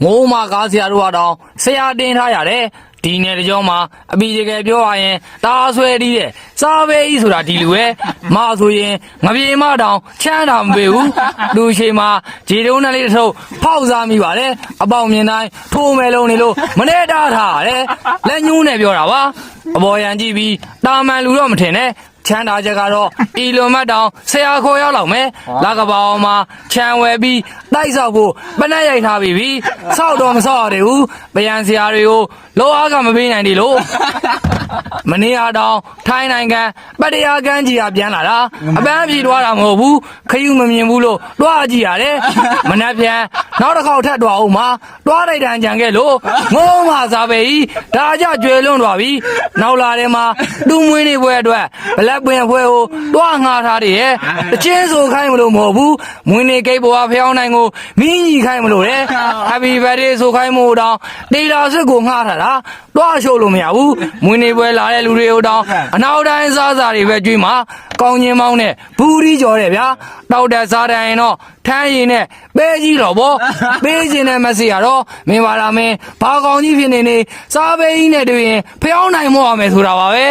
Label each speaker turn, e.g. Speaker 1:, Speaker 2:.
Speaker 1: ငိုးမကားဆရာတို့ကတော့ဆရာတင်ထားရတယ်ဒီနယ်တကြောမှာအပီတကယ်ပြောရရင်တားဆွဲတီးတဲ့စားပဲကြီးဆိုတာဒီလူပဲမဆိုရင်ငပြေမတောင်ချမ်းတာမပေးဘူးလူရှိမှာခြေတုံးနဲ့လေးတစ်ထုပ်ဖောက်စားမိပါတယ်အပေါင်မြင်တိုင်းထိုးမဲလုံးနေလို့မနေတားထားရတယ်လက်ညှိုးနဲ့ပြောတာပါအပေါ်ရန်ကြည့်ပြီးတာမန်လူတော့မထင်နဲ့ချမ်းသာချက်ကတော့အီလွန်မတ်တောင်ဆရာခေါ်ရောက်လောက်မယ်လာကပောင်မှာခြံဝယ်ပြီးတိုက်ဆောက်ဖို့ပနက်ရိုက်ထားပြီစောက်တော့မစောက်ရသေးဘူးဗျံဆရာတွေကိုလောအားကမပေးနိုင်သေးလို့မနေ့အားတောင်ထိုင်းနိုင်ငံပတ္တရားကမ်းကြီးကပြန်လာတာအပန်းပြေသွားတာမဟုတ်ဘူးခရုမမြင်ဘူးလို့တွားကြည့်ရတယ်မနှက်ပြန်နောက်တစ်ခေါက်ထပ်တွားအောင်မှာတွားလိုက်တန်းကြံခဲ့လို့ငုံးမစားပဲကြီးဒါကြကျွဲလွန်းသွားပြီနောက်လာထဲမှာတူးမွေးနေပွဲအတွက်ဘလက်ပွင့်ဖွဲကိုတွားငှားထားတယ်ရဲ့တချင်းဆိုခိုင်းမလို့မဟုတ်ဘူးမွေးနေကိတ်ဘွားဖျောင်းနိုင်ကိုမင်းကြီးခိုင်းမလို့တဲ့ Happy Birthday ဆိုခိုင်းမို့တောင်တေလာစစ်ကိုငှားထားတာတွားရှို့လို့မရဘူးမွေးနေပွဲလာတဲ့လူတွေကိုတောင်အနောက်တိုင်းစားစာတွေပဲကြွေးမှာကောင်းချင်းမောင်းနဲ့ဘူးဒီကြော်တယ်ဗျာတောက်တဲ့စားတိုင်းတော့ထမ်းရည်နဲ့ပဲကြီးတော့ဗောပေးခြင်းနဲ့မစီရတော့မင်းပါလာမင်းဘာကောင်းကြီးဖြစ်နေနေစားပဲကြီးနဲ့တွေ့ရင်ဖျောင်းနိုင်မော့ရမယ်ဆိုတာပါပဲ